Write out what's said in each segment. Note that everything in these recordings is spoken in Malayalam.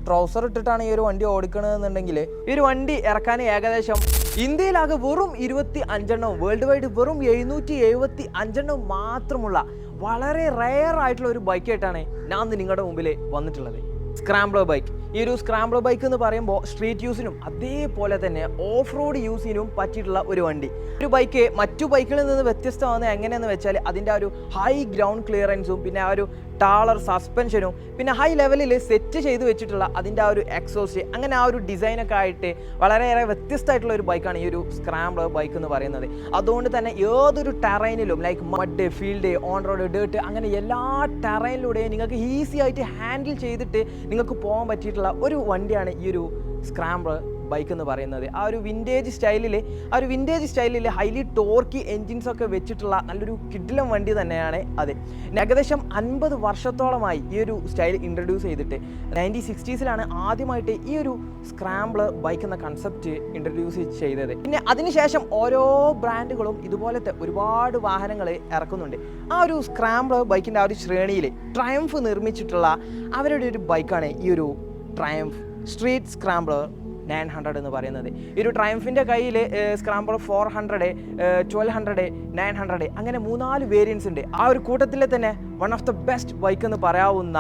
ട്രൗസർ ഇട്ടിട്ടാണ് ഈ ഒരു വണ്ടി ഓടിക്കണമെന്നുണ്ടെങ്കിൽ ഈ ഒരു വണ്ടി ഇറക്കാൻ ഏകദേശം ഇന്ത്യയിലാകെ വെറും 25 വേൾഡ് വൈഡ് വെറും 775 മാത്രമുള്ള വളരെ റെയർ ആയിട്ടുള്ള ഒരു ബൈക്കായിട്ടാണ് ഞാൻ നിങ്ങളുടെ മുമ്പിൽ വന്നിട്ടുള്ളത്. Scrambler bike. ഈ ഒരു സ്ക്രാംബ്ലർ ബൈക്ക് എന്ന് പറയുമ്പോൾ സ്ട്രീറ്റ് യൂസിനും അതേപോലെ തന്നെ ഓഫ് റോഡ് യൂസിനും പറ്റിയിട്ടുള്ള ഒരു വണ്ടി. ഒരു ബൈക്ക് മറ്റു ബൈക്കുകളിൽ നിന്ന് വ്യത്യസ്തമാകുന്നത് എങ്ങനെയെന്ന് വെച്ചാൽ അതിൻ്റെ ആ ഒരു ഹൈ ഗ്രൗണ്ട് ക്ലിയറൻസും പിന്നെ ആ ഒരു ടാളർ സസ്പെൻഷനും പിന്നെ ഹൈ ലെവലിൽ സെറ്റ് ചെയ്ത് വെച്ചിട്ടുള്ള അതിൻ്റെ ആ ഒരു എക്സോസ്റ്റ്, അങ്ങനെ ആ ഒരു ഡിസൈനൊക്കെ ആയിട്ട് വളരെയേറെ വ്യത്യസ്തമായിട്ടുള്ള ഒരു ബൈക്കാണ് ഈ ഒരു സ്ക്രാംബ്ലർ ബൈക്ക് എന്ന് പറയുന്നത്. അതുകൊണ്ട് തന്നെ ഏതൊരു ടെറൈനിലും like mud, field, on road, dirt, അങ്ങനെ എല്ലാ ടെറൈനിലൂടെയും നിങ്ങൾക്ക് ഈസി ആയിട്ട് ഹാൻഡിൽ ചെയ്തിട്ട് നിങ്ങൾക്ക് പോകാൻ പറ്റിയിട്ടുള്ള ഒരു വണ്ടിയാണ് ഈ ഒരു സ്ക്രാംബ്ലർ ബൈക്ക് എന്ന് പറയുന്നത്. ആ ഒരു വിൻറ്റേജ് സ്റ്റൈലിൽ ഹൈലി ടോർക്കി എൻജിൻസൊക്കെ വെച്ചിട്ടുള്ള നല്ലൊരു കിഡിലം വണ്ടി തന്നെയാണ് അത്. ഏകദേശം 50 വർഷത്തോളമായി ഈ ഒരു സ്റ്റൈൽ ഇൻട്രൊഡ്യൂസ് ചെയ്തിട്ട് 1960s ആദ്യമായിട്ട് ഈ ഒരു സ്ക്രാംബ്ലർ ബൈക്ക് എന്ന കൺസെപ്റ്റ് ഇൻട്രൊഡ്യൂസ് ചെയ്തത്. പിന്നെ അതിനുശേഷം ഓരോ ബ്രാൻഡുകളും ഇതുപോലത്തെ ഒരുപാട് വാഹനങ്ങൾ ഇറക്കുന്നുണ്ട്. ആ ഒരു സ്ക്രാംബ്ലർ ബൈക്കിൻ്റെ ആ ഒരു ശ്രേണിയിൽ ട്രയംഫ് നിർമ്മിച്ചിട്ടുള്ള അവരുടെ ഒരു ബൈക്കാണ് ഈ ഒരു ട്രയംഫ് സ്ട്രീറ്റ് സ്ക്രാംബ്ലർ 900 എന്ന് പറയുന്നത്. ഈ ഒരു ട്രയംഫിൻ്റെ കയ്യിൽ സ്ക്രാംബ്ലർ 400, 1200, 900 അങ്ങനെ 3-4 വേരിയൻസ് ഉണ്ട്. ആ ഒരു കൂട്ടത്തിലെ തന്നെ one of the best bike എന്ന് പറയാവുന്ന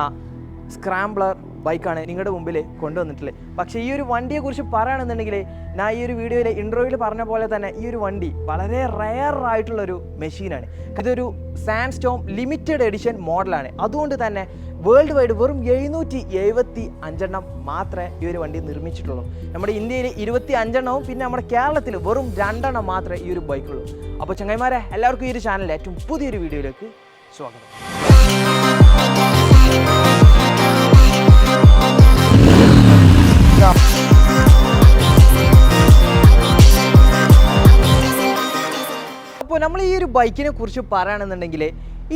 സ്ക്രാംബ്ലർ ബൈക്കാണ് നിങ്ങളുടെ മുമ്പിൽ കൊണ്ടുവന്നിട്ടുള്ളത്. പക്ഷേ ഈ ഒരു വണ്ടിയെക്കുറിച്ച് പറയുകയാണെന്നുണ്ടെങ്കിൽ ഞാൻ ഈ ഒരു വീഡിയോയിലെ ഇൻട്രോയിൽ പറഞ്ഞ പോലെ തന്നെ ഈ ഒരു വണ്ടി വളരെ റെയർ ആയിട്ടുള്ളൊരു മെഷീനാണ്. ഇതൊരു സാൻഡ്സ്റ്റോം ലിമിറ്റഡ് എഡിഷൻ മോഡലാണ്. അതുകൊണ്ട് തന്നെ വേൾഡ് വൈഡ് വെറും 775 മാത്രമേ ഈ ഒരു വണ്ടി നിർമ്മിച്ചിട്ടുള്ളൂ. നമ്മുടെ ഇന്ത്യയിൽ 25 പിന്നെ നമ്മുടെ കേരളത്തിൽ വെറും 2 മാത്രമേ ഈ ഒരു ബൈക്കുള്ളൂ. അപ്പോൾ ചങ്ങായിമാരെ, എല്ലാവർക്കും ഈ ഒരു ചാനലിലെ ഏറ്റവും പുതിയൊരു വീഡിയോയിലേക്ക് സ്വാഗതം. അപ്പോൾ നമ്മൾ ഈ ഒരു ബൈക്കിനെ കുറിച്ച് പറയുകയാണെന്നുണ്ടെങ്കിൽ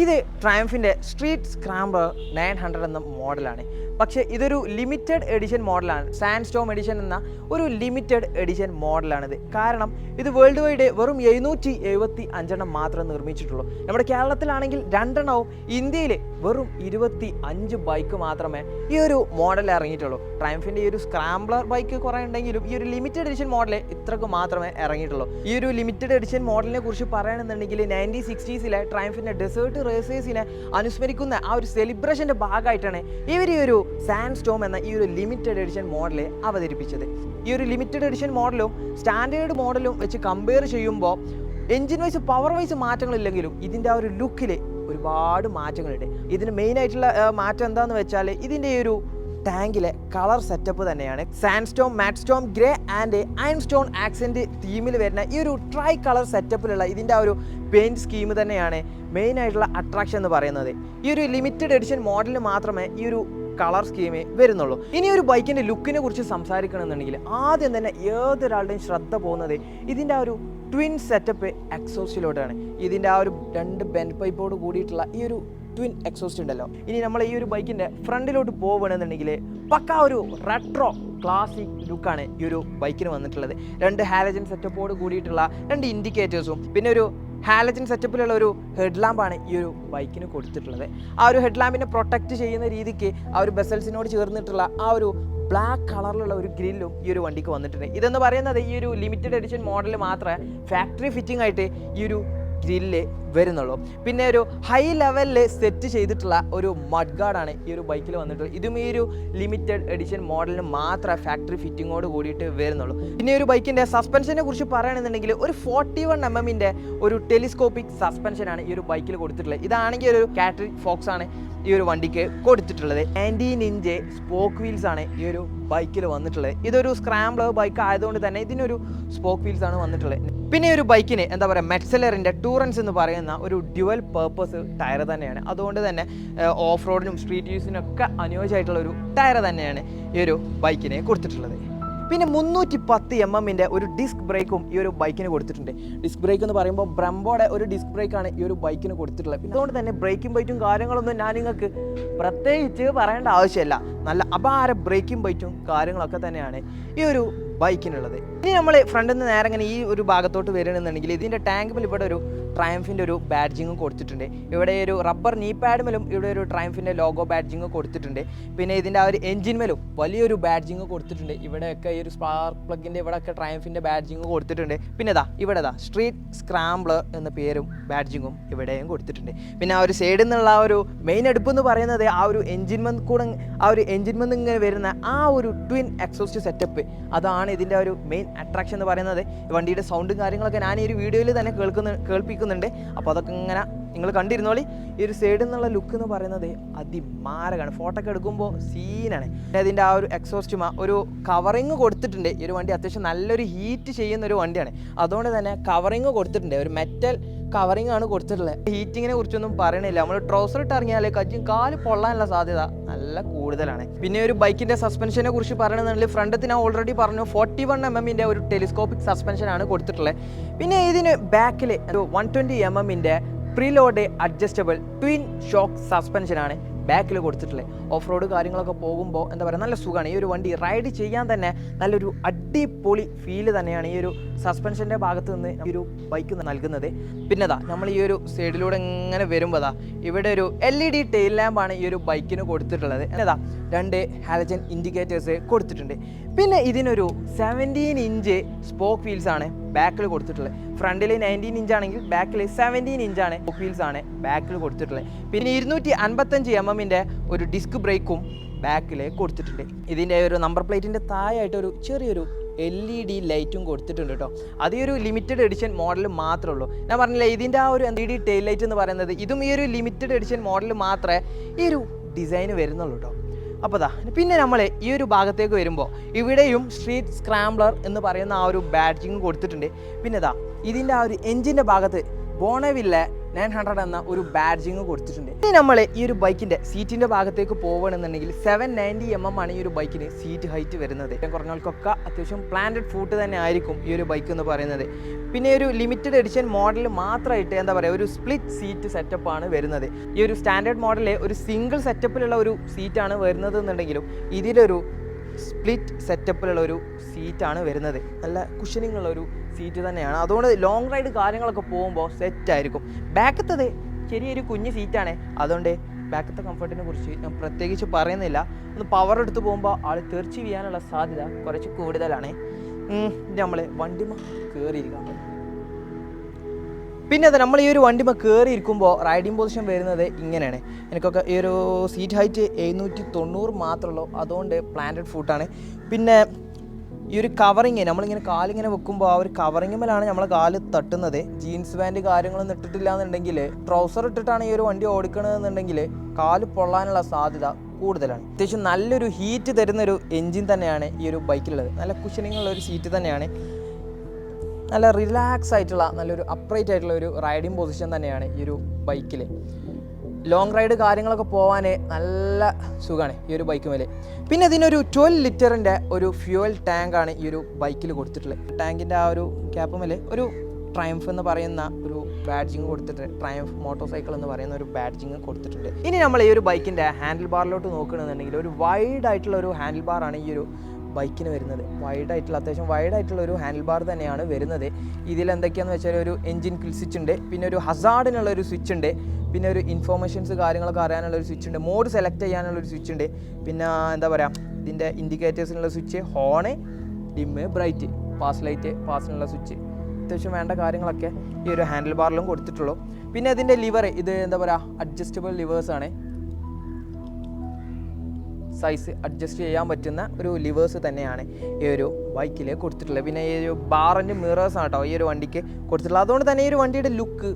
ഇത് ട്രയംഫിൻ്റെ സ്ട്രീറ്റ് സ്ക്രാംബ്ലർ 900 എന്ന മോഡലാണ്. പക്ഷേ ഇതൊരു ലിമിറ്റഡ് എഡിഷൻ മോഡലാണ്. സാൻഡ്സ്റ്റോം എഡിഷൻ എന്ന ഒരു ലിമിറ്റഡ് എഡിഷൻ മോഡലാണിത്. കാരണം ഇത് വേൾഡ് വൈഡ് വെറും 775 മാത്രമേ നിർമ്മിച്ചിട്ടുള്ളൂ. നമ്മുടെ കേരളത്തിലാണെങ്കിൽ 2 ഇന്ത്യയിൽ വെറും 25 ബൈക്ക് മാത്രമേ ഈ ഒരു മോഡൽ ഇറങ്ങിയിട്ടുള്ളൂ. ട്രയംഫിൻ്റെ ഈ ഒരു സ്ക്രാംബ്ലർ ബൈക്ക് കുറേ ഉണ്ടെങ്കിലും ഈ ഒരു ലിമിറ്റഡ് എഡിഷൻ മോഡൽ ഇത്രക്ക് മാത്രമേ ഇറങ്ങിയിട്ടുള്ളൂ. ഈ ഒരു ലിമിറ്റഡ് എഡിഷൻ മോഡലിനെ കുറിച്ച് പറയുകയാണെന്നുണ്ടെങ്കിൽ 1960s ട്രയംഫിൻ്റെ ഡെസേർട്ട് റേസേഴ്സിനെ അനുസ്മരിക്കുന്ന ആ ഒരു സെലിബ്രേഷൻ്റെ ഭാഗമായിട്ടാണ് ഇവർ ഈ ഒരു സാൻഡ്സ്റ്റോം എന്ന ഈ ഒരു ലിമിറ്റഡ് എഡിഷൻ മോഡൽ അവതരിപ്പിച്ചത്. ഈ ഒരു ലിമിറ്റഡ് എഡിഷൻ മോഡലും സ്റ്റാൻഡേർഡ് മോഡലും വെച്ച് കമ്പയർ ചെയ്യുമ്പോൾ എൻജിൻ വൈസ് പവർ വൈസ് മാറ്റങ്ങളില്ലെങ്കിലും ഇതിൻ്റെ ആ ഒരു ലുക്കിൽ ഒരുപാട് മാറ്റങ്ങളുണ്ട്. ഇതിന് മെയിനായിട്ടുള്ള മാറ്റം എന്താണെന്ന് വെച്ചാൽ ഇതിൻ്റെ ഈ ഒരു ടാങ്കിലെ കളർ സെറ്റപ്പ് തന്നെയാണ്. സാൻഡ്സ്റ്റോം, മാറ്റ്സ്റ്റോം, ഗ്രേ ആൻഡ് അയൺസ്റ്റോൺ ആക്സെൻറ്റ് തീമിൽ വരുന്ന ഈ ഒരു ട്രൈ കളർ സെറ്റപ്പിലുള്ള ഇതിൻ്റെ ആ ഒരു പെയിൻറ്റ് സ്കീം തന്നെയാണ് മെയിനായിട്ടുള്ള അട്രാക്ഷൻ എന്ന് പറയുന്നത്. ഈ ഒരു ലിമിറ്റഡ് എഡിഷൻ മോഡലിന് മാത്രമേ ഈ ഒരു കളർ സ്കീമേ വരുന്നുള്ളൂ. ഇനി ഒരു ബൈക്കിൻ്റെ ലുക്കിനെ കുറിച്ച് സംസാരിക്കണമെന്നുണ്ടെങ്കിൽ ആദ്യം തന്നെ ഏതൊരാളുടെയും ശ്രദ്ധ പോകുന്നത് ഇതിൻ്റെ ആ ഒരു ട്വിൻ സെറ്റപ്പ് എക്സോസ്റ്റിലോട്ടാണ്. ഇതിൻ്റെ ആ ഒരു 2 ബെൻഡ് പൈപ്പോട് കൂടിയിട്ടുള്ള ഈ ഒരു ട്വിൻ എക്സോസ്റ്റ് ഉണ്ടല്ലോ. ഇനി നമ്മൾ ഈ ഒരു ബൈക്കിൻ്റെ ഫ്രണ്ടിലോട്ട് പോവുകയാണെന്നുണ്ടെങ്കിൽ പക്കാ ഒരു റെട്രോ ക്ലാസിക് ലുക്കാണ് ഈ ഒരു ബൈക്കിന് വന്നിട്ടുള്ളത്. 2 ഹാലജൻ സെറ്റപ്പോട് കൂടിയിട്ടുള്ള 2 ഇൻഡിക്കേറ്റേഴ്സും പിന്നെ ഒരു ഹാലജൻ സെറ്റപ്പിലുള്ള ഒരു ഹെഡ് ലാമ്പാണ് ഈ ഒരു ബൈക്കിന് കൊടുത്തിട്ടുള്ളത്. ആ ഒരു ഹെഡ് ലാമ്പിനെ പ്രൊട്ടക്റ്റ് ചെയ്യുന്ന രീതിക്ക് ആ ഒരു ബെസൽസിനോട് ചേർന്നിട്ടുള്ള ആ ഒരു ബ്ലാക്ക് കളറിലുള്ള ഒരു ഗ്രില്ലും ഈ ഒരു വണ്ടിക്ക് വന്നിട്ടുണ്ട്. ഇതെന്ന് പറയുന്നത് ഈ ഒരു ലിമിറ്റഡ് എഡിഷൻ മോഡൽ മാത്രമേ ഫാക്ടറി ഫിറ്റിംഗ് ആയിട്ട് ഈ ഒരു ഗ്രില്ല് വരുന്നുള്ളൂ. പിന്നെ ഒരു ഹൈ ലെവലിൽ സെറ്റ് ചെയ്തിട്ടുള്ള ഒരു മഡ് ഗാർഡാണ് ഈ ഒരു ബൈക്കിൽ വന്നിട്ടുള്ളത്. ഇതും ഈ ഒരു ലിമിറ്റഡ് എഡിഷൻ മോഡലിന് മാത്രമേ ഫാക്ടറി ഫിറ്റിങ്ങോട് കൂടിയിട്ട് വരുന്നുള്ളൂ. പിന്നെ ഒരു ബൈക്കിൻ്റെ സസ്പെൻഷനെ കുറിച്ച് പറയുകയാണെന്നുണ്ടെങ്കിൽ ഒരു 41mm ഒരു ടെലിസ്കോപ്പിക് സസ്പെൻഷനാണ് ഈ ഒരു ബൈക്കിൽ കൊടുത്തിട്ടുള്ളത്. ഇതാണെങ്കിൽ ഒരു കാറ്ററി ഫോക്സ് ആണ് ഈ ഒരു വണ്ടിക്ക് കൊടുത്തിട്ടുള്ളത്. 19-inch സ്പോക്ക് വീൽസ് ആണ് ഈ ഒരു ബൈക്കിൽ വന്നിട്ടുള്ളത്. ഇതൊരു സ്ക്രാംബ്ലർ ബൈക്ക് ആയതുകൊണ്ട് തന്നെ ഇതിനൊരു സ്പോക്ക് വീൽസ് ആണ് വന്നിട്ടുള്ളത്. പിന്നെ ഒരു ബൈക്കിന് എന്താ പറയുക, മെറ്റ്സലറിൻ്റെ ടൂറൻസ് എന്ന് പറയുന്ന ഒരു ഡ്യുവൽ പർപ്പസ് ടയർ തന്നെയാണ്. അതുകൊണ്ട് തന്നെ ഓഫ് റോഡിനും സ്ട്രീറ്റ് യൂസിനൊക്കെ അനുയോജ്യമായിട്ടുള്ള ഒരു ടയർ തന്നെയാണ് ഈ ഒരു ബൈക്കിന് കൊടുത്തിട്ടുള്ളത്. പിന്നെ 310mm ഒരു ഡിസ്ക് ബ്രേക്കും ഈ ഒരു ബൈക്കിന് കൊടുത്തിട്ടുണ്ട്. ഡിസ്ക് ബ്രേക്ക് എന്ന് പറയുമ്പോൾ ബ്രംബോയുടെ ഒരു ഡിസ്ക് ബ്രേക്കാണ് ഈ ഒരു ബൈക്കിന് കൊടുത്തിട്ടുള്ളത്. പിന്നെ അതുകൊണ്ട് തന്നെ ബ്രേക്കിംഗ് ബൈറ്റും കാര്യങ്ങളൊന്നും ഞാൻ നിങ്ങൾക്ക് പ്രത്യേകിച്ച് പറയേണ്ട ആവശ്യമില്ല. നല്ല അപാര ബ്രേക്കിംഗ് ബൈറ്റും കാര്യങ്ങളൊക്കെ തന്നെയാണ് ഈ ഒരു ബൈക്കിനുള്ളത്. ഇനി നമ്മൾ ഫ്രണ്ടിൽ നിന്ന് നേരെ ഇങ്ങനെ ഈ ഒരു ഭാഗത്തോട്ട് വരികയാണെന്നുണ്ടെങ്കിൽ ഇതിൻ്റെ ടാങ്കിൽ ഇവിടെ ഒരു ട്രയംഫിൻ്റെ ഒരു ബാഡ്ജിങ് കൊടുത്തിട്ടുണ്ട്. ഇവിടെ ഒരു റബ്ബർ നീ പാഡ്മേലും ഇവിടെ ഒരു ട്രയംഫിൻ്റെ ലോഗോ ബാഡ്ജിങ് കൊടുത്തിട്ടുണ്ട്. പിന്നെ ഇതിൻ്റെ ആ ഒരു എൻജിൻമേലും വലിയൊരു ബാഡ്ജിങ് കൊടുത്തിട്ടുണ്ട്. ഇവിടെയൊക്കെ ഈ ഒരു സ്പാർക്ക് പ്ലഗിൻ്റെ ഇവിടെയൊക്കെ ട്രയംഫിൻ്റെ ബാഡ്ജിങ് കൊടുത്തിട്ടുണ്ട്. പിന്നെ ഇവിടെ സ്ട്രീറ്റ് സ്ക്രാംബ്ലർ എന്ന പേരും ബാഡ്ജിങ്ങും ഇവിടെയും കൊടുത്തിട്ടുണ്ട്. പിന്നെ ആ ഒരു സൈഡിൽ നിന്നുള്ള ആ ഒരു മെയിൻ എടുപ്പ് എന്ന് പറയുന്നത് ആ ഒരു എൻജിൻമെന്ന് ഇങ്ങനെ വരുന്ന ആ ഒരു ട്വിൻ എക്സോസ്റ്റ് സെറ്റപ്പ്, അതാണ് ഇതിൻ്റെ ഒരു മെയിൻ അട്രാക്ഷൻ എന്ന് പറയുന്നത്. വണ്ടിയുടെ സൗണ്ടും കാര്യങ്ങളൊക്കെ ഞാൻ ഈ ഒരു വീഡിയോയിൽ തന്നെ കേൾപ്പിക്കുന്നുണ്ട്. അപ്പോൾ അതൊക്കെ ഇങ്ങനെ നിങ്ങൾ കണ്ടിരുന്നോളി. ഈ ഒരു സൈഡിൽ നിന്നുള്ള ലുക്ക് എന്ന് പറയുന്നത് അതിമാരകമാണ്. ഫോട്ടോ ഒക്കെ എടുക്കുമ്പോൾ സീനാണ്. ഇതിൻ്റെ ആ ഒരു എക്സോസ്റ്റും ഒരു കവറിങ് കൊടുത്തിട്ടുണ്ട്. ഈ ഒരു വണ്ടി അത്യാവശ്യം നല്ലൊരു ഹീറ്റ് ചെയ്യുന്ന ഒരു വണ്ടിയാണ്. അതുകൊണ്ട് തന്നെ കവറിങ് കൊടുത്തിട്ടുണ്ട്, ഒരു മെറ്റൽ കവറിങ് ആണ് കൊടുത്തിട്ടുള്ളത്. ഹീറ്റിങ്ങിനെ കുറിച്ചൊന്നും പറയണില്ല. നമ്മൾ ട്രൗസർ ഇട്ട് ഇറങ്ങിയാൽ കാല് പൊള്ളാനുള്ള സാധ്യത നല്ല കൂടുതലാണ്. പിന്നെ ഒരു ബൈക്കിൻ്റെ സസ്പെൻഷനെ കുറിച്ച് പറയണമെന്നുണ്ടെങ്കിൽ ഫ്രണ്ടത്ത് ഞാൻ ഓൾറെഡി പറഞ്ഞു 41 mm ഒരു ടെലിസ്കോപ്പിക് സസ്പെൻഷനാണ് കൊടുത്തിട്ടുള്ളത്. പിന്നെ ഇതിന് ബാക്കിൽ ഒരു 120 mm preload adjustable twin shock സസ്പെൻഷനാണ് ബാക്കിൽ കൊടുത്തിട്ടുള്ളത്. ഓഫ് റോഡ് കാര്യങ്ങളൊക്കെ പോകുമ്പോൾ എന്താ പറയുക, നല്ല സുഖമാണ്. ഈ ഒരു വണ്ടി റൈഡ് ചെയ്യാൻ തന്നെ നല്ലൊരു അടിപൊളി ഫീല് തന്നെയാണ് ഈ ഒരു സസ്പെൻഷൻ്റെ ഭാഗത്ത് നിന്ന് ഈ ഒരു ബൈക്ക് നൽകുന്നത്. പിന്നെ നമ്മൾ ഈ ഒരു സൈഡിലൂടെ ഇങ്ങനെ വരുമ്പോൾ ഇവിടെ ഒരു LED ടെയിൽ ലാമ്പാണ് ഈ ഒരു ബൈക്കിന് കൊടുത്തിട്ടുള്ളത്. രണ്ട് ഹാലജൻ ഇൻഡിക്കേറ്റേഴ്സ് കൊടുത്തിട്ടുണ്ട്. പിന്നെ ഇതിനൊരു 17 ഇഞ്ച് സ്പോക്ക് വീൽസ് ആണ് ബാക്കിൽ കൊടുത്തിട്ടുള്ളത്. ഫ്രണ്ടിൽ 19 ഇഞ്ച് ആണെങ്കിൽ ബാക്കിൽ 17 ഇഞ്ചാണ് സ്പോക്ക് വീൽസ് ആണ് ബാക്കിൽ കൊടുത്തിട്ടുള്ളത്. പിന്നെ 255 mm ഒരു ഡിസ്ക് ബ്രേക്കും ബാക്കിൽ കൊടുത്തിട്ടുണ്ട്. ഇതിൻ്റെ ഒരു നമ്പർ പ്ലേറ്റിൻ്റെ താഴെയായിട്ട് ഒരു ചെറിയൊരു LED ലൈറ്റും കൊടുത്തിട്ടുണ്ട് കേട്ടോ. അത് ഈ ഒരു ലിമിറ്റഡ് എഡിഷൻ മോഡൽ മാത്രമേ ഉള്ളൂ. ഞാൻ പറഞ്ഞില്ലേ, ഇതിൻ്റെ ആ ഒരു LED ടെയിൽ ലൈറ്റ് എന്ന് പറയുന്നത് ഇതും ഈ ഒരു ലിമിറ്റഡ് എഡിഷൻ മോഡൽ മാത്രമേ ഈ ഒരു ഡിസൈന് വരുന്നുള്ളൂ കേട്ടോ. അപ്പോൾ പിന്നെ നമ്മൾ ഈ ഒരു ഭാഗത്തേക്ക് വരുമ്പോൾ ഇവിടെയും സ്ട്രീറ്റ് സ്ക്രാംബ്ലർ എന്ന് പറയുന്ന ആ ഒരു ബാഡ്ജിങ് കൊടുത്തിട്ടുണ്ട്. പിന്നെ ഇതിൻ്റെ ആ ഒരു എൻജിൻ്റെ ഭാഗത്ത് ബോണവില്ല 900 എന്ന ഒരു ബാഡ്ജിങ് കൊടുത്തിട്ടുണ്ട്. ഇനി നമ്മൾ ഈ ഒരു ബൈക്കിൻ്റെ സീറ്റിൻ്റെ ഭാഗത്തേക്ക് പോവുകയാണെന്നുണ്ടെങ്കിൽ 790 mm ആണ് ഈ ഒരു ബൈക്കിന് സീറ്റ് ഹൈറ്റ് വരുന്നത്. കുറഞ്ഞവർക്കൊക്കെ അത്യാവശ്യം പ്ലാന്റഡ് ഫുട്ട് തന്നെ ആയിരിക്കും ഈ ഒരു ബൈക്ക് എന്ന് പറയുന്നത്. പിന്നെ ഒരു ലിമിറ്റഡ് എഡിഷൻ മോഡൽ മാത്രമായിട്ട് എന്താ പറയുക, ഒരു സ്പ്ലിറ്റ് സീറ്റ് സെറ്റപ്പാണ് വരുന്നത്. ഈ ഒരു സ്റ്റാൻഡേർഡ് മോഡലിൽ ഒരു സിംഗിൾ സെറ്റപ്പിലുള്ള ഒരു സീറ്റാണ് വരുന്നത് എന്നുണ്ടെങ്കിലും ഇതിലൊരു സ്പ്ലിറ്റ് സെറ്റപ്പിലുള്ള ഒരു സീറ്റാണ് വരുന്നത്. നല്ല കുഷനിങ് ഉള്ള ഒരു സീറ്റ് തന്നെയാണ്. അതുകൊണ്ട് ലോങ് റൈഡ് കാര്യങ്ങളൊക്കെ പോകുമ്പോൾ സെറ്റായിരിക്കും. ബാക്കത്തത് ചെറിയൊരു കുഞ്ഞ് സീറ്റാണ്. അതുകൊണ്ട് ബാക്കത്തെ കംഫർട്ടിനെ കുറിച്ച് ഞാൻ പ്രത്യേകിച്ച് പറയുന്നില്ല. ഒന്ന് പവർ എടുത്ത് പോകുമ്പോൾ ആൾ തെറിച്ച് വീഴാനുള്ള സാധ്യത കുറച്ച് കൂടുതലാണ്. നമ്മൾ വണ്ടിമ കയറിയിരിക്കാം. പിന്നെ നമ്മൾ ഈ ഒരു വണ്ടിമ കയറിയിരിക്കുമ്പോൾ റൈഡിങ് പൊസിഷൻ വരുന്നത് ഇങ്ങനെയാണ്. എനിക്കൊക്കെ ഈ ഒരു സീറ്റ് ഹൈറ്റ് 790 മാത്രമുള്ളൂ. അതുകൊണ്ട് പ്ലാന്റഡ് ഫുട്ടാണ്. പിന്നെ ഈ ഒരു കവറിങ് നമ്മളിങ്ങനെ കാലിങ്ങനെ വെക്കുമ്പോൾ ആ ഒരു കവറിങ്ങുമേലാണ് നമ്മളെ കാല് തട്ടുന്നത്. ജീൻസ് പാൻറ്റ് കാര്യങ്ങളൊന്നും ഇട്ടിട്ടില്ല എന്നുണ്ടെങ്കിൽ, ട്രൗസർ ഇട്ടിട്ടാണ് ഈ ഒരു വണ്ടി ഓടിക്കണമെന്നുണ്ടെങ്കിൽ കാല് പൊള്ളാനുള്ള സാധ്യത കൂടുതലാണ്. അത്യാവശ്യം നല്ലൊരു ഹീറ്റ് തരുന്നൊരു എൻജിൻ തന്നെയാണ് ഈ ഒരു ബൈക്കിലുള്ളത്. നല്ല കുഷനിങ് ഉള്ള ഒരു സീറ്റ് തന്നെയാണ്. നല്ല റിലാക്സ് ആയിട്ടുള്ള നല്ലൊരു അപ്രൈറ്റ് ആയിട്ടുള്ള ഒരു റൈഡിങ് പൊസിഷൻ തന്നെയാണ് ഈ ഒരു ബൈക്കിൽ. ലോങ് റൈഡ് കാര്യങ്ങളൊക്കെ പോകാൻ നല്ല സുഖമാണ് ഈ ഒരു ബൈക്ക് മേലെ. പിന്നെ ഇതിനൊരു 12 ലിറ്ററിൻ്റെ ഒരു ഫ്യൂവൽ ടാങ്കാണ് ഈ ഒരു ബൈക്കിൽ കൊടുത്തിട്ടുള്ളത്. ടാങ്കിൻ്റെ ആ ഒരു ക്യാപ്പ് മേലെ ഒരു ട്രയംഫ് എന്ന് പറയുന്ന ഒരു ബാഡ്ജിങ് കൊടുത്തിട്ട്, ട്രയംഫ് മോട്ടോർ സൈക്കിൾ എന്ന് പറയുന്ന ഒരു ബാഡ്ജിങ് കൊടുത്തിട്ടുണ്ട്. ഇനി നമ്മൾ ഈ ഒരു ബൈക്കിൻ്റെ ഹാൻഡിൽ ബാറിലോട്ട് നോക്കുകയാണെന്നുണ്ടെങ്കിൽ ഒരു വൈഡ് ആയിട്ടുള്ള ഒരു ഹാൻഡിൽ ബാറാണ് ഈ ഒരു ബൈക്കിന് വരുന്നത്. അത്യാവശ്യം വൈഡായിട്ടുള്ള ഒരു ഹാൻഡിൽ ബാർ തന്നെയാണ് വരുന്നത്. ഇതിലെന്തൊക്കെയാണെന്ന് വെച്ചാൽ ഒരു എൻജിൻ കിൽ സ്വിച്ച് ഉണ്ട്, പിന്നെ ഒരു ഹസാർഡിനുള്ള ഒരു സ്വിച്ച് ഉണ്ട്, പിന്നെ ഒരു ഇൻഫോർമേഷൻസ് കാര്യങ്ങളൊക്കെ അറിയാനുള്ള ഒരു സ്വിച്ച് ഉണ്ട്, മോഡ് സെലക്ട് ചെയ്യാനുള്ളൊരു സ്വിച്ച് ഉണ്ട്, പിന്നെ എന്താ പറയുക ഇതിൻ്റെ ഇൻഡിക്കേറ്റേഴ്സിനുള്ള switch, horn, dim, bright, pass light, പാസിനുള്ള സ്വിച്ച്, അത്യാവശ്യം വേണ്ട കാര്യങ്ങളൊക്കെ ഈ ഒരു ഹാൻഡിൽ ബാറിലും കൊടുത്തിട്ടുള്ളൂ. പിന്നെ ഇതിൻ്റെ ലിവർ ഇത് എന്താ പറയുക അഡ്ജസ്റ്റബിൾ ലിവേഴ്സാണ്. സൈസ് അഡ്ജസ്റ്റ് ചെയ്യാൻ പറ്റുന്ന ഒരു ലിവേഴ്സ് തന്നെയാണ് ഈ ഒരു ബൈക്കിൽ കൊടുത്തിട്ടുള്ളത്. പിന്നെ ഈ ഒരു ബാറിൻ്റെ മിറേഴ്സാണ് കേട്ടോ ഈ ഒരു വണ്ടിക്ക് കൊടുത്തിട്ടുള്ളത്. അതുകൊണ്ട് തന്നെ ഈ ഒരു വണ്ടിയുടെ ലുക്ക്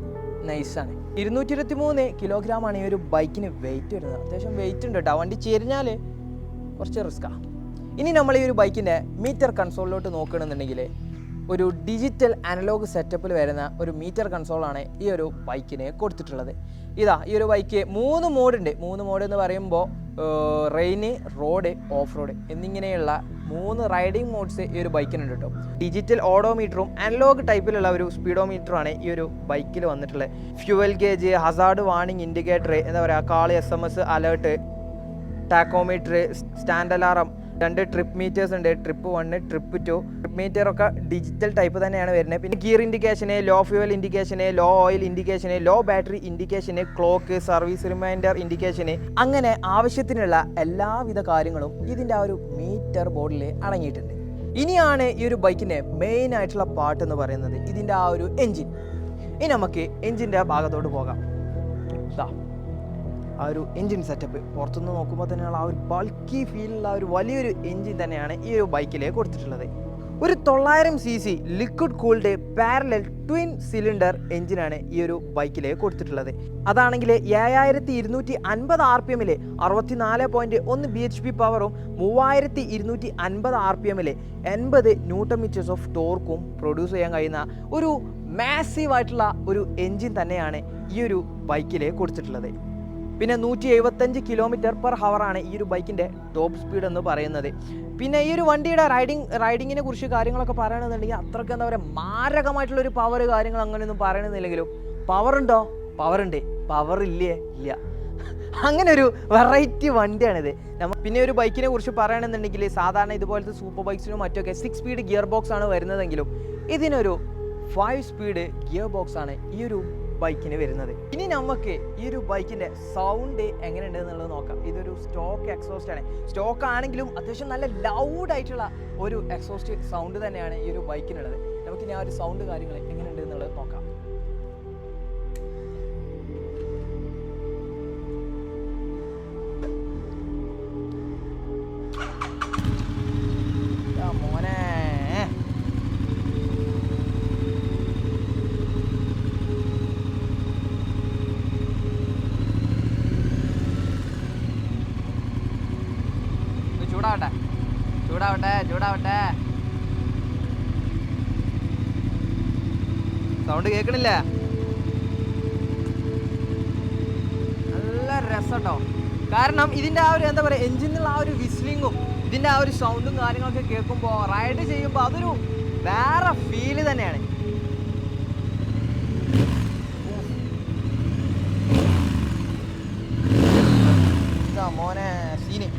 നൈസാണ്. 223 കിലോഗ്രാമാണ് ഈ ഒരു ബൈക്കിന് വെയിറ്റ് വരുന്നത്. അത്യാവശ്യം വെയിറ്റ് ഉണ്ട് കേട്ടോ. വണ്ടി ചെരിഞ്ഞാൽ കുറച്ച് റിസ്ക്കാണ്. ഇനി നമ്മൾ ഈ ഒരു ബൈക്കിൻ്റെ മീറ്റർ കൺസോളിലോട്ട് നോക്കുകയാണെന്നുണ്ടെങ്കിൽ ഒരു ഡിജിറ്റൽ അനലോഗ് സെറ്റപ്പിൽ വരുന്ന ഒരു മീറ്റർ കൺസോളാണ് ഈ ഒരു ബൈക്കിന് കൊടുത്തിട്ടുള്ളത്. ഈ ഒരു ബൈക്ക് 3 മോഡുണ്ട്. 3 മോഡ് എന്ന് പറയുമ്പോൾ റെയിന്, റോഡ്, ഓഫ് റോഡ് എന്നിങ്ങനെയുള്ള 3 റൈഡിങ് മോഡ്സ് ഈ ഒരു ബൈക്കിനുണ്ട് കേട്ടോ. ഡിജിറ്റൽ ഓഡോമീറ്ററും അനലോഗ് ടൈപ്പിലുള്ള ഒരു സ്പീഡോമീറ്ററുമാണ് ഈ ഒരു ബൈക്കിൽ വന്നിട്ടുള്ളത്. Fuel gauge, hazard warning indicator, എന്താ പറയുക call, SMS alert, tachometer, stand alarm, 2 trip meters ഉണ്ട്, ട്രിപ്പ് 1, ട്രിപ്പ് 2. ട്രിപ്പ് മീറ്റർ ഒക്കെ ഡിജിറ്റൽ ടൈപ്പ് തന്നെയാണ് വരുന്നത്. പിന്നെ gear indication, low fuel indication, low oil indication, low battery indication, clock, service reminder indication, അങ്ങനെ ആവശ്യത്തിനുള്ള എല്ലാവിധ കാര്യങ്ങളും ഇതിൻ്റെ ആ ഒരു മീറ്റർ ബോർഡിൽ അടങ്ങിയിട്ടുണ്ട്. ഇനിയാണ് ഈ ഒരു ബൈക്കിൻ്റെ മെയിൻ ആയിട്ടുള്ള പാർട്ട് എന്ന് പറയുന്നത് ഇതിൻ്റെ ആ ഒരു എൻജിൻ. ഇനി നമുക്ക് എൻജിൻ്റെ ഭാഗത്തോട്ട് പോകാം. ആ ഒരു എൻജിൻ സെറ്റപ്പ് പുറത്തുനിന്ന് നോക്കുമ്പോൾ തന്നെയുള്ള ആ ഒരു ബൾക്കി ഫീലുള്ള ഒരു വലിയൊരു എൻജിൻ തന്നെയാണ് ഈ ഒരു ബൈക്കിലേക്ക് കൊടുത്തിട്ടുള്ളത്. ഒരു 900cc liquid cooled parallel twin cylinder എഞ്ചിനാണ് ഈ ഒരു ബൈക്കിലേക്ക് കൊടുത്തിട്ടുള്ളത്. അതാണെങ്കിൽ 7250 RPM 64.1 bhp പവറും 3250 RPM 80 Nm ഓഫ് ടോർക്കും പ്രൊഡ്യൂസ് ചെയ്യാൻ കഴിയുന്ന ഒരു മാസീവ് ആയിട്ടുള്ള ഒരു എൻജിൻ തന്നെയാണ് ഈ ഒരു ബൈക്കിലേക്ക് കൊടുത്തിട്ടുള്ളത്. പിന്നെ 175 km/h ആണ് ഈ ഒരു ബൈക്കിൻ്റെ ടോപ്പ് സ്പീഡ് എന്ന് പറയുന്നത്. പിന്നെ ഈ ഒരു വണ്ടിയുടെ റൈഡിങ്ങിനെ കുറിച്ച് കാര്യങ്ങളൊക്കെ പറയണമെന്നുണ്ടെങ്കിൽ അത്രയ്ക്ക് എന്താ പറയുക, മാരകമായിട്ടുള്ളൊരു പവർ കാര്യങ്ങൾ അങ്ങനെയൊന്നും പറയണമെന്നില്ലെങ്കിലും പവറുണ്ടോ? പവറുണ്ട്. പവർ ഇല്ലേ? ഇല്ല. അങ്ങനെ ഒരു വെറൈറ്റി വണ്ടിയാണിത്. പിന്നെ ഒരു ബൈക്കിനെ കുറിച്ച് പറയണമെന്നുണ്ടെങ്കിൽ സാധാരണ ഇതുപോലത്തെ സൂപ്പർ ബൈക്സിനും മറ്റൊക്കെ 6 സ്പീഡ് ഗിയർ ബോക്സ് ആണ് വരുന്നതെങ്കിലും ഇതിനൊരു 5 സ്പീഡ് ഗിയർ ബോക്സ് ആണ് ഈ ഒരു ബൈക്കിന് വരുന്നത്. ഇനി നമുക്ക് ഈ ഒരു ബൈക്കിന്റെ സൗണ്ട് എങ്ങനെയുണ്ട് എന്നുള്ളത് നോക്കാം. ഇതൊരു സ്റ്റോക്ക് എക്സോസ്റ്റ് ആണ്. സ്റ്റോക്ക് ആണെങ്കിലും അത്യാവശ്യം നല്ല ലൗഡ് ആയിട്ടുള്ള ഒരു എക്സോസ്റ്റ് സൗണ്ട് തന്നെയാണ് ഈ ഒരു ബൈക്കിനുള്ളത്. നമുക്കിനി ആ ഒരു സൗണ്ട് കാര്യങ്ങൾ എങ്ങനെയുണ്ട് എന്നുള്ളത് നോക്കാം. മോനെ ചൂടാവട്ടെ. സൗണ്ട് കേൾക്കണില്ല? നല്ല രസട്ടോ. കാരണം ഇതിൻ്റെ ആ ഒരു എന്താ പറയുക, എഞ്ചിനുള്ള ആ ഒരു വിസ്ലിങ്ങും ഇതിൻ്റെ ആ ഒരു സൗണ്ടും കാര്യങ്ങളൊക്കെ കേൾക്കുമ്പോൾ റൈഡ് ചെയ്യുമ്പോൾ അതൊരു വേറെ ഫീല് തന്നെയാണ്. മോനെ സീന്.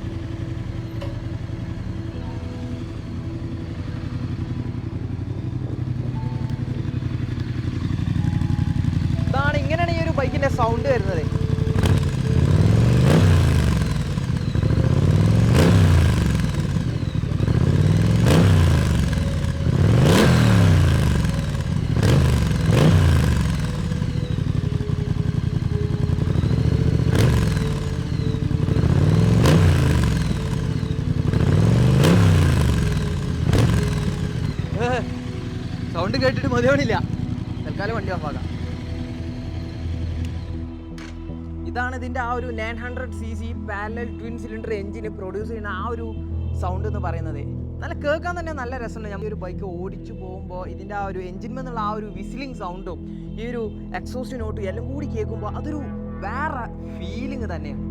ഇങ്ങനെയാണ് ഈ ഒരു ബൈക്കിന്റെ സൗണ്ട് വരുന്നത്. സൗണ്ട് കേട്ടിട്ട് മതിയാവണില്ല. തൽക്കാലം വണ്ടി ഓഫാക്കാം. ഇതാണ് ഇതിൻ്റെ ആ ഒരു 900cc പാരലൽ ട്വിൻ സിലിണ്ടർ എഞ്ചിന് പ്രൊഡ്യൂസ് ചെയ്യുന്ന ആ ഒരു സൗണ്ട് എന്ന് പറയുന്നത്. നല്ല കേൾക്കാൻ തന്നെ നല്ല രസമുണ്ട്. നമ്മൾ ഈ ഒരു ബൈക്ക് ഓടിച്ചു പോകുമ്പോൾ ഇതിൻ്റെ ആ ഒരു എഞ്ചിന്മേന്നുള്ള ആ ഒരു വിസിലിംഗ് സൗണ്ടും ഈ ഒരു എക്സോസ്റ്റ് നോട്ടും എല്ലാം കൂടി കേൾക്കുമ്പോൾ അതൊരു വേറെ ഫീലിംഗ് തന്നെയാണ്.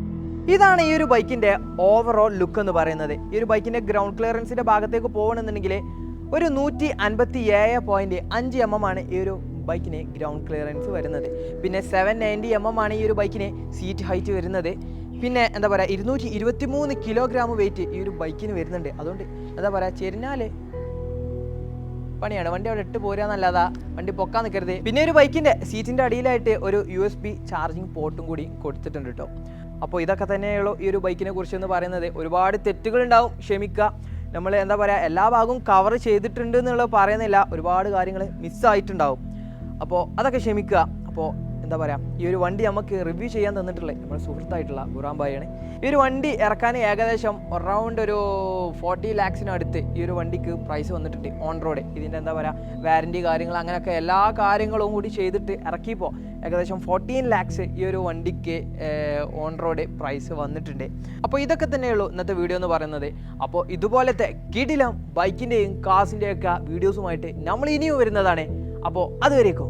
ഇതാണ് ഈ ഒരു ബൈക്കിൻ്റെ ഓവറോൾ ലുക്ക് എന്ന് പറയുന്നത്. ഈ ഒരു ബൈക്കിൻ്റെ ഗ്രൗണ്ട് ക്ലിയറൻസിൻ്റെ ഭാഗത്തേക്ക് പോകണമെന്നുണ്ടെങ്കിൽ ഒരു 157.5 mm ആണ് ഈ ഒരു ബൈക്കിന് ഗ്രൗണ്ട് ക്ലിയറൻസ് വരുന്നത്. പിന്നെ 790 mm ആണ് ഈ ഒരു ബൈക്കിന് സീറ്റ് ഹൈറ്റ് വരുന്നത്. പിന്നെ എന്താ പറയുക 223 കിലോഗ്രാം വെയിറ്റ് ഈ ഒരു ബൈക്കിന് വരുന്നുണ്ട്. അതുകൊണ്ട് എന്താ പറയുക, ചെരിഞ്ഞാൽ പണിയാണ്. വണ്ടി അവിടെ ഇട്ട് പോരാന്നല്ലാതാ വണ്ടി പൊക്കാൻ നിൽക്കരുത്. പിന്നെ ഒരു ബൈക്കിൻ്റെ സീറ്റിൻ്റെ അടിയിലായിട്ട് ഒരു USB ചാർജിങ് പോർട്ടും കൂടി കൊടുത്തിട്ടുണ്ട് കേട്ടോ. അപ്പോൾ ഇതൊക്കെ തന്നെയുള്ളൂ ഈ ഒരു ബൈക്കിനെ കുറിച്ച് എന്ന് പറയുന്നത്. ഒരുപാട് തെറ്റുകളുണ്ടാവും, ക്ഷമിക്കുക. നമ്മൾ എന്താ പറയുക, എല്ലാ ഭാഗവും കവർ ചെയ്തിട്ടുണ്ട് എന്നുള്ളത് പറയുന്നില്ല. ഒരുപാട് കാര്യങ്ങൾ മിസ്സായിട്ടുണ്ടാവും. അപ്പോൾ അതൊക്കെ ക്ഷമിക്കുക. അപ്പോൾ എന്താ പറയുക, ഈ ഒരു വണ്ടി നമുക്ക് റിവ്യൂ ചെയ്യാൻ തന്നിട്ടുള്ളത് നമ്മുടെ സുഹൃത്തായിട്ടുള്ള ബുറാം ഭായിയാണ്. ഈ ഒരു വണ്ടി ഇറക്കാൻ ഏകദേശം അറൗണ്ട് ഒരു 40 lakhs ഈ ഒരു വണ്ടിക്ക് പ്രൈസ് വന്നിട്ടുണ്ട് ഓൺ റോഡ്. ഇതിൻ്റെ എന്താ പറയുക, വാറൻറ്റി കാര്യങ്ങൾ അങ്ങനെയൊക്കെ എല്ലാ കാര്യങ്ങളും കൂടി ചെയ്തിട്ട് ഇറക്കിയപ്പോൾ ഏകദേശം 14 lakhs ഈ ഒരു വണ്ടിക്ക് ഓൺ റോഡ് പ്രൈസ് വന്നിട്ടുണ്ട്. അപ്പോൾ ഇതൊക്കെ തന്നെയുള്ളൂ ഇന്നത്തെ വീഡിയോ എന്ന് പറയുന്നത്. അപ്പോൾ ഇതുപോലത്തെ കിടിലം ബൈക്കിൻ്റെയും കാസിൻ്റെയും ഒക്കെ വീഡിയോസുമായിട്ട് നമ്മൾ ഇനിയും വരുന്നതാണ്. അപ്പോൾ അതുവരേക്കും